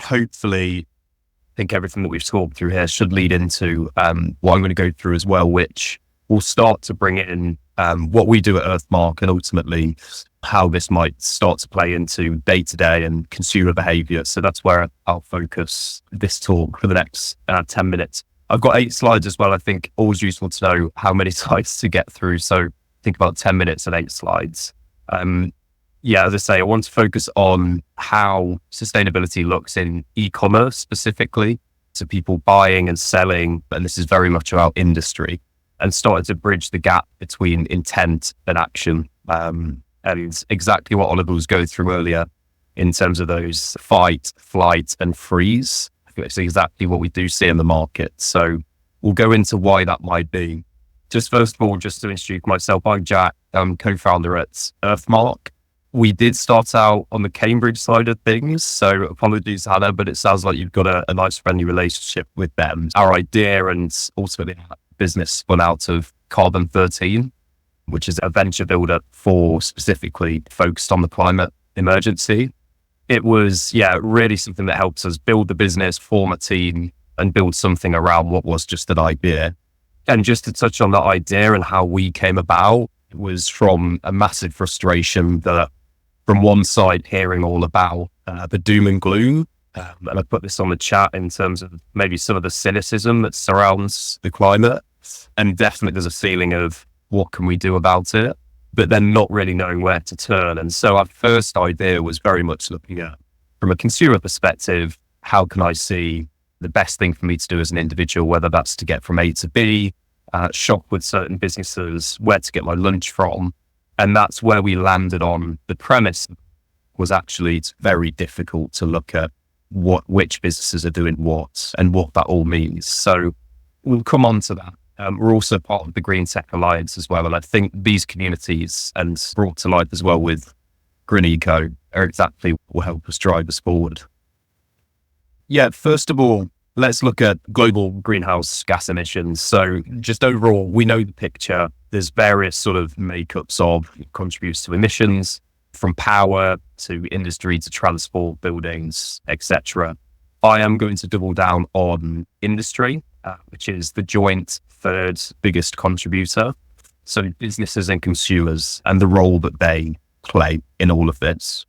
Hopefully, I think everything that we've talked through here should lead into what I'm going to go through as well, which will start to bring in what we do at Earthmark and ultimately how this might start to play into day-to-day and consumer behavior. So that's where I'll focus this talk for the next 10 minutes. I've got 8 slides as well. I think always useful to know how many slides to get through. So think about 10 minutes and 8 slides. As I say, I want to focus on how sustainability looks in e-commerce specifically. So people buying and selling, and this is very much about industry, and starting to bridge the gap between intent and action. And exactly what Oliver was going through earlier in terms of those fight, flight, and freeze. I think it's exactly what we do see in the market. So we'll go into why that might be. Just first of all, just to introduce myself, I'm Jack. I'm co-founder at Earthmark. We did start out on the Cambridge side of things. So apologies, Hannah, but it sounds like you've got a nice friendly relationship with them. Our idea and ultimately our business spun out of Carbon 13, which is a venture builder for specifically focused on the climate emergency. It was, really something that helps us build the business, form a team, and build something around what was just an idea. And just to touch on that idea and how we came about, it was from a massive frustration that from one side, hearing all about the doom and gloom, and I put this on the chat in terms of maybe some of the cynicism that surrounds the climate. And definitely there's a feeling of what can we do about it, but then not really knowing where to turn. And so our first idea was very much looking at, from a consumer perspective, how can I see the best thing for me to do as an individual, whether that's to get from A to B, shop with certain businesses, where to get my lunch from. And that's where we landed on the premise was actually it's very difficult to look at which businesses are doing what and what that all means. So we'll come on to that. We're also part of the Green Tech Alliance as well. And I think these communities, and brought to life as well with Grinner, are exactly what will help us drive us forward. First of all, let's look at global greenhouse gas emissions. So just overall, we know the picture. There's various sort of makeups of contributes to emissions, from power to industry to transport, buildings, etc. I am going to double down on industry, which is the joint third biggest contributor. So businesses and consumers and the role that they play in all of this.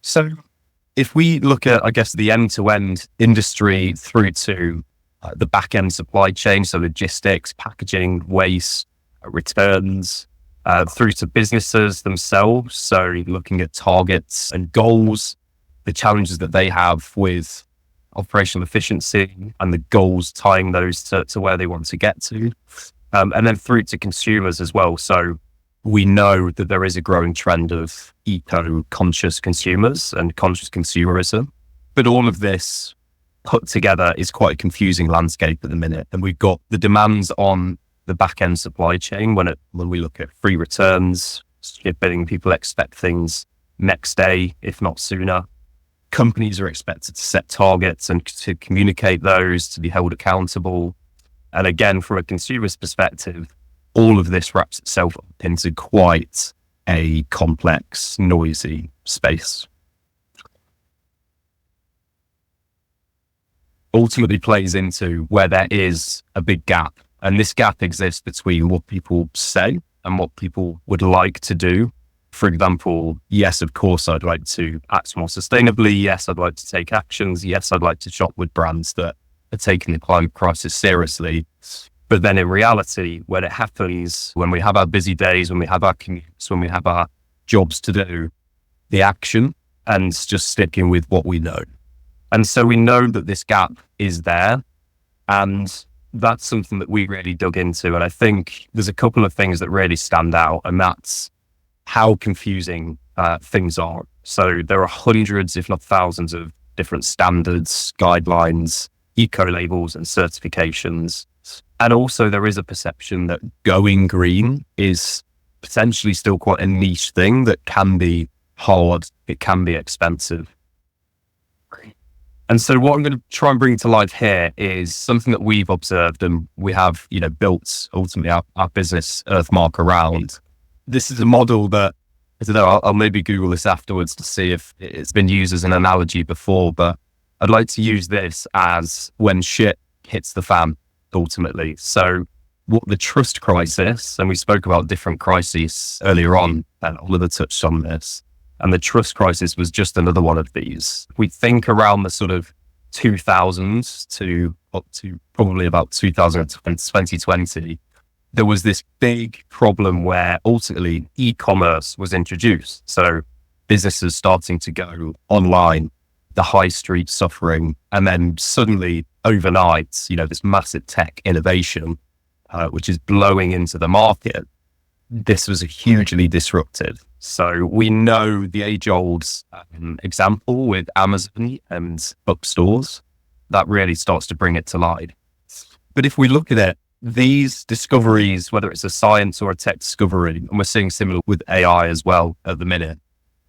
So if we look at, I guess, the end-to-end industry through to the back-end supply chain, so logistics, packaging, waste, returns, through to businesses themselves. So looking at targets and goals, the challenges that they have with operational efficiency and the goals tying those to where they want to get to. And then through to consumers as well. So we know that there is a growing trend of eco-conscious consumers and conscious consumerism. But all of this put together is quite a confusing landscape at the minute. And we've got the demands on the back-end supply chain when we look at free returns, shipping, people expect things next day, if not sooner. Companies are expected to set targets and to communicate those, to be held accountable. And again, from a consumer's perspective, all of this wraps itself up into quite a complex, noisy space. Ultimately plays into where there is a big gap. And this gap exists between what people say and what people would like to do. For example, yes, of course, I'd like to act more sustainably. Yes, I'd like to take actions. Yes, I'd like to shop with brands that are taking the climate crisis seriously. But then in reality, when it happens, when we have our busy days, when we have our commutes, when we have our jobs to do, the action and just sticking with what we know. And so we know that this gap is there, and that's something that we really dug into. And I think there's a couple of things that really stand out, and that's how confusing things are. So there are hundreds, if not thousands, of different standards, guidelines, eco-labels and certifications. And also there is a perception that going green is potentially still quite a niche thing that can be hard, it can be expensive. And so what I'm going to try and bring to life here is something that we've observed and we have, built ultimately our business Earthmark around. This is a model that I don't know, I'll maybe Google this afterwards to see if it's been used as an analogy before, but I'd like to use this as when shit hits the fan, ultimately. So what the trust crisis, and we spoke about different crises earlier on, and Oliver touched on this, and the trust crisis was just another one of these. We think around the sort of 2000s to up to probably about 2020, there was this big problem where ultimately e-commerce was introduced. So businesses starting to go online, the high street suffering, and then suddenly overnight, this massive tech innovation, which is blowing into the market. This was hugely disruptive. So we know the age-old example with Amazon and bookstores, that really starts to bring it to light. But if we look at it, these discoveries, whether it's a science or a tech discovery, and we're seeing similar with AI as well at the minute,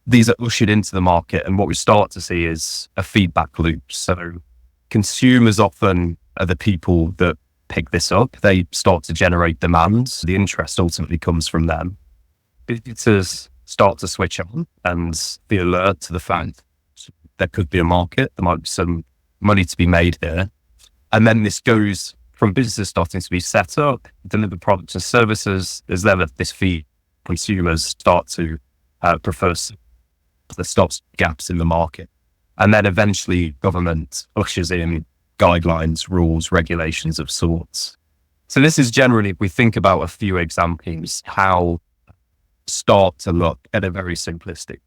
these are ushered into the market. And what we start to see is a feedback loop. So consumers often are the people that pick this up. They start to generate demands. The interest ultimately comes from them. Businesses start to switch on and be alert to the fact there could be a market. There might be some money to be made here. And then this goes from businesses starting to be set up, deliver products and services. There's then this feed. Consumers start to prefer. There stops gaps in the market. And then eventually government ushers in guidelines, rules, regulations of sorts. So this is generally, if we think about a few examples, how start to look at a very simplistic.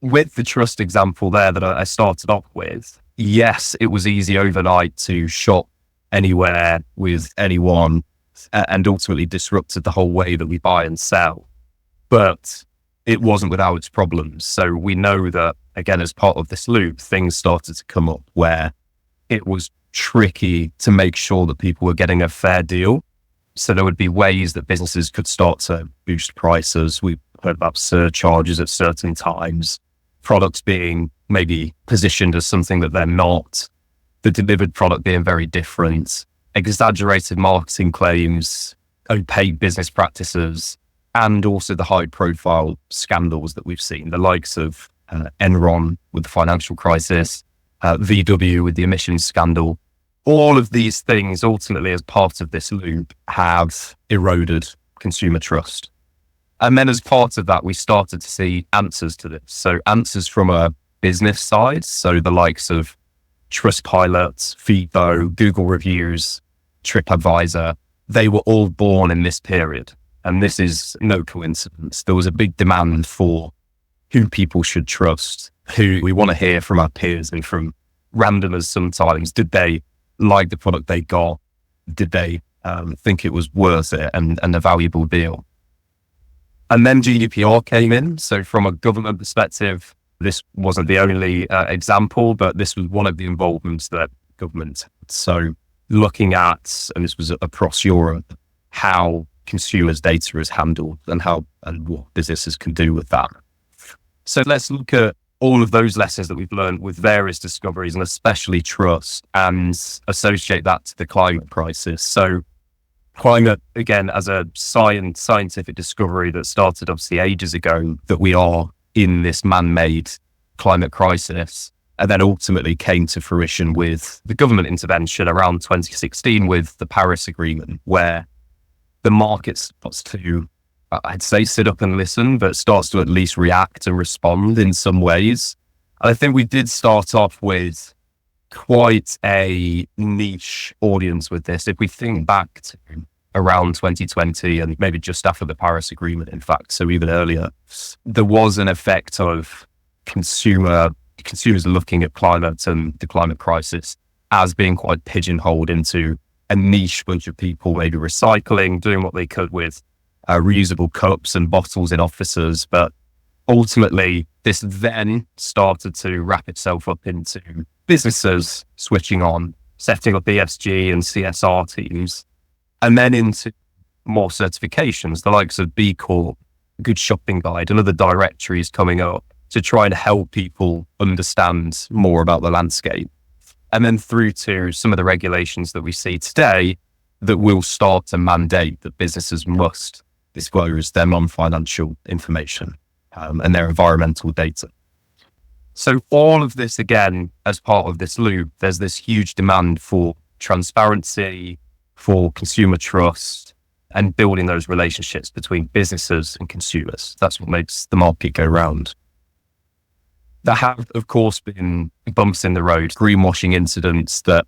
With the trust example there that I started off with, yes, it was easy overnight to shop anywhere with anyone and ultimately disrupted the whole way that we buy and sell. But it wasn't without its problems. So we know that, again, as part of this loop, things started to come up where it was tricky to make sure that people were getting a fair deal. So there would be ways that businesses could start to boost prices. We heard about surcharges at certain times, products being maybe positioned as something that they're not, the delivered product being very different, exaggerated marketing claims, opaque business practices, and also the high profile scandals that we've seen, the likes of Enron with the financial crisis, VW with the emissions scandal. All of these things ultimately as part of this loop have eroded consumer trust. And then as part of that, we started to see answers to this. So answers from a business side. So the likes of Trustpilot, Feedbo, Google Reviews, TripAdvisor, they were all born in this period. And this is no coincidence. There was a big demand for who people should trust, who we want to hear from our peers and from randomers sometimes. Did they like the product they got? Did they think it was worth it and a valuable deal? And then GDPR came in. So from a government perspective, this wasn't the only example, but this was one of the involvements that government had. So looking at, and this was across Europe, how consumers' data is handled and what businesses can do with that. So let's look at all of those lessons that we've learned with various discoveries and especially trust, and associate that to the climate crisis. So climate, again, as a scientific discovery that started obviously ages ago, that we are in this man-made climate crisis, and then ultimately came to fruition with the government intervention around 2016 with the Paris Agreement, where the market starts to, I'd say, sit up and listen, but starts to at least react and respond in some ways. And I think we did start off with quite a niche audience with this. If we think back to around 2020 and maybe just after the Paris Agreement, in fact, so even earlier, there was an effect of consumers looking at climate and the climate crisis as being quite pigeonholed into a niche bunch of people, maybe recycling, doing what they could with reusable cups and bottles in offices. But ultimately, this then started to wrap itself up into businesses switching on, setting up ESG and CSR teams, and then into more certifications, the likes of B Corp, Good Shopping Guide, and other directories coming up to try and help people understand more about the landscape. And then through to some of the regulations that we see today that will start to mandate that businesses must disclose their non-financial information and their environmental data. So all of this, again, as part of this loop, there's this huge demand for transparency, for consumer trust, and building those relationships between businesses and consumers. That's what makes the market go round. There have, of course, been bumps in the road, greenwashing incidents that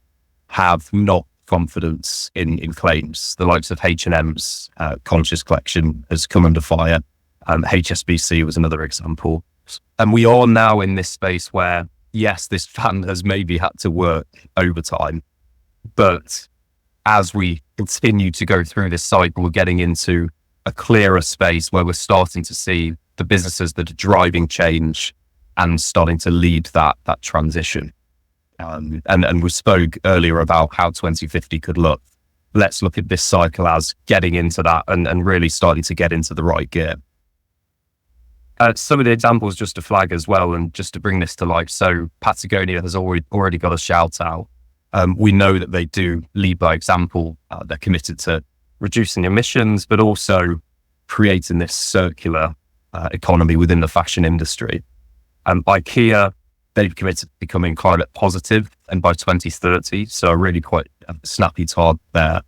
have not confidence in claims. The likes of H&M's conscious collection has come under fire. HSBC was another example. And we are now in this space where, yes, this fan has maybe had to work overtime, but as we continue to go through this cycle, we're getting into a clearer space where we're starting to see the businesses that are driving change and starting to lead that transition. And we spoke earlier about how 2050 could look. Let's look at this cycle as getting into that and really starting to get into the right gear. Some of the examples just to flag as well, and just to bring this to life. So Patagonia has already got a shout out. We know that they do lead by example. They're committed to reducing emissions, but also creating this circular economy within the fashion industry. IKEA, they've committed to becoming climate positive and by 2030. So a really quite snappy target there.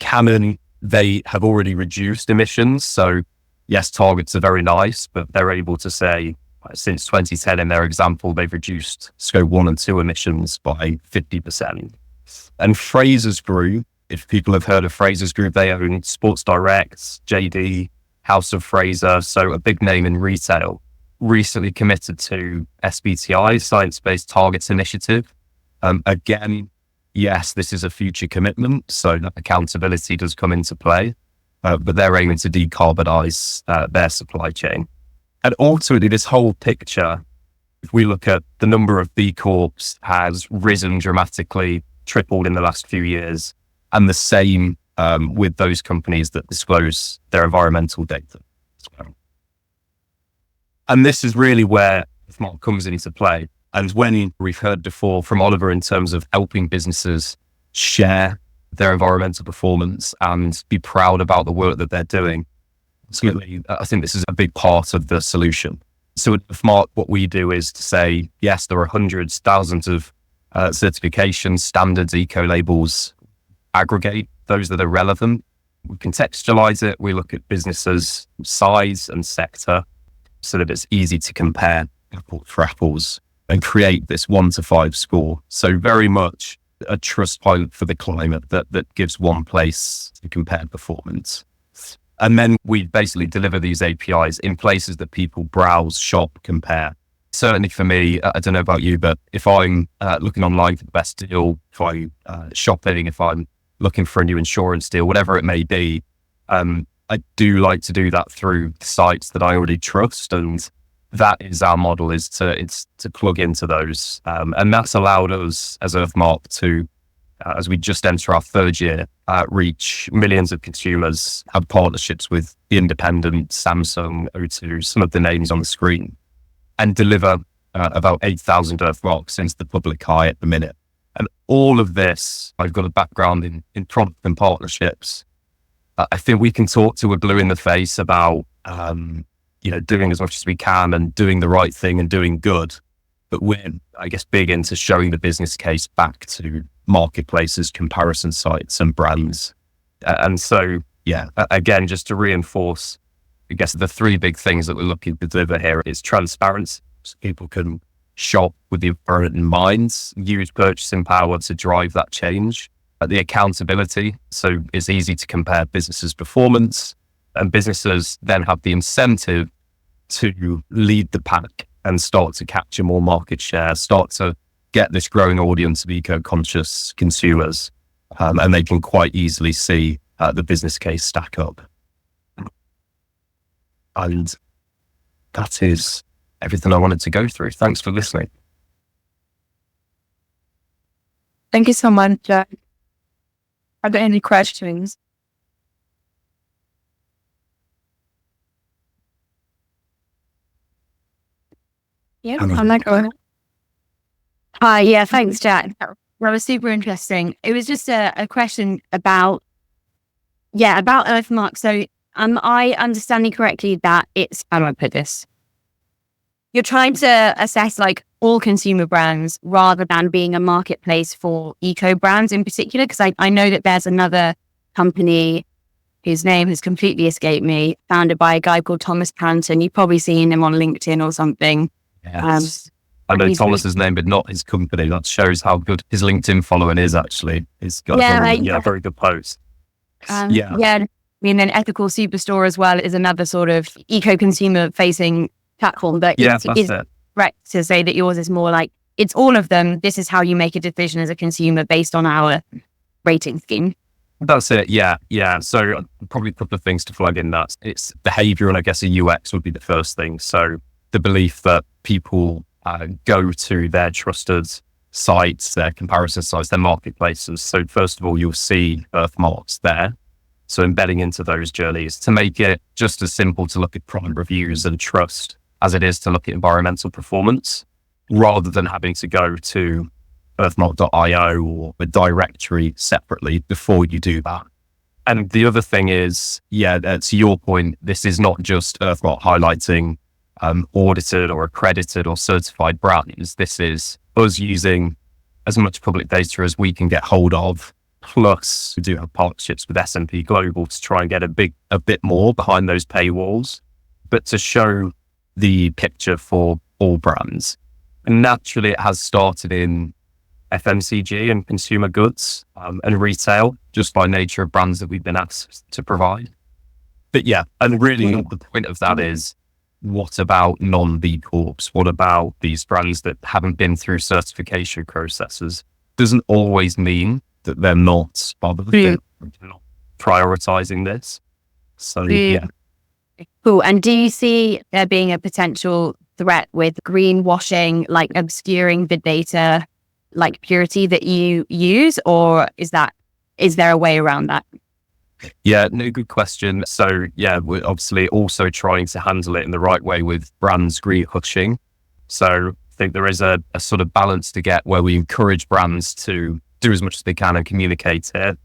Canon, they have already reduced emissions. So yes, targets are very nice, but they're able to say since 2010 in their example, they've reduced scope 1 and 2 emissions by 50%. And Frasers Group, if people have heard of Frasers Group, they own Sports Direct, JD, House of Fraser. So a big name in retail, recently committed to SBTI, Science-Based Targets Initiative. Again, yes, this is a future commitment, so that accountability does come into play, but they're aiming to decarbonize their supply chain. And ultimately, this whole picture, if we look at the number of B Corps has risen dramatically, tripled in the last few years, and the same with those companies that disclose their environmental data as well. And this is really where Earthmark comes into play. And when we've heard before from Oliver in terms of helping businesses share their environmental performance and be proud about the work that they're doing, absolutely, I think this is a big part of the solution. So at Earthmark, what we do is to say, yes, there are hundreds, thousands of certifications, standards, eco-labels, aggregate those that are relevant. We contextualize it. We look at businesses' size and sector so that it's easy to compare apples for apples and create this 1 to 5 score. So very much a trust pilot for the climate that gives one place to compare performance. And then we basically deliver these APIs in places that people browse, shop, compare. Certainly for me, I don't know about you, but if I'm looking online for the best deal, if I'm shopping, if I'm looking for a new insurance deal, whatever it may be, I do like to do that through sites that I already trust. And that is our model, is to plug into those. And that's allowed us as Earthmark to, as we just enter our 3rd year, reach millions of consumers, have partnerships with The Independent, Samsung, O2, some of the names on the screen, and deliver about 8,000 Earthmarks into the public eye at the minute. And all of this, I've got a background in product and partnerships. I think we can talk to a blue in the face about, doing as much as we can and doing the right thing and doing good. But we're, I guess, big into showing the business case back to marketplaces, comparison sites and brands. And so, again, just to reinforce, I guess the 3 big things that we're looking to deliver here is transparency, so people can shop with the environment in mind, use purchasing power to drive that change. The accountability, so it's easy to compare businesses' performance, and businesses then have the incentive to lead the pack and start to capture more market share, start to get this growing audience of eco-conscious consumers, and they can quite easily see the business case stack up. And that is everything I wanted to go through. Thanks for listening. Thank you so much, Jack. Are there any questions? Yeah, I'm not going. Hi, yeah, thanks, Jack. That was super interesting. It was just a question about Earthmark. So Am I understanding correctly that it's, how do I put this? You're trying to assess like all consumer brands rather than being a marketplace for eco brands in particular? Because I know that there's another company whose name has completely escaped me, founded by a guy called Thomas Panton. You've probably seen him on LinkedIn or something. Yes. I know Thomas's name, but not his company. That shows how good his LinkedIn following is, actually. He's got a very good post. Yeah. I mean, then Ethical Superstore as well is another sort of eco-consumer facing platform. But that's it. Right to say that yours is more like, it's all of them. This is how you make a decision as a consumer based on our rating scheme. That's it. Yeah. So probably a couple of things to flag in that. It's behavior, and I guess a UX would be the first thing. So the belief that people go to their trusted sites, their comparison sites, their marketplaces. So first of all, you'll see Earthmarks there. So embedding into those journeys to make it just as simple to look at product reviews and trust as it is to look at environmental performance, rather than having to go to Earthmark.io or a directory separately before you do that. And the other thing is, to your point, this is not just Earthmark highlighting audited or accredited or certified brands. This is us using as much public data as we can get hold of. Plus, we do have partnerships with S&P Global to try and get a bit more behind those paywalls, but to show the picture for all brands. And naturally, it has started in FMCG and consumer goods and retail, just by nature of brands that we've been asked to provide. But and really the point of that is, what about non-B Corps? What about these brands that haven't been through certification processes? Doesn't always mean that they're not prioritizing this. So, Cool. And do you see there being a potential threat with greenwashing, like obscuring the data, like purity that you use, or is there a way around that? Yeah, no, good question. So we're obviously also trying to handle it in the right way with brands greenwashing. So I think there is a sort of balance to get where we encourage brands to do as much as they can and communicate it.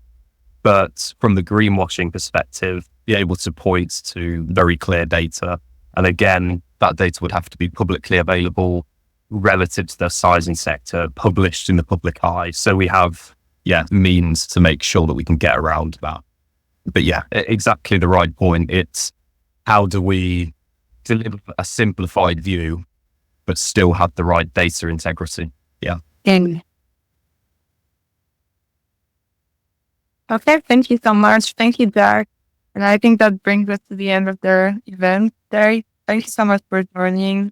But from the greenwashing perspective, be able to point to very clear data. And again, that data would have to be publicly available relative to their size and sector, published in the public eye. So we have, means to make sure that we can get around that. But exactly the right point. It's how do we deliver a simplified view, but still have the right data integrity? Yeah. Okay, thank you so much. Thank you, Jack. And I think that brings us to the end of the event today. Thank you so much for joining.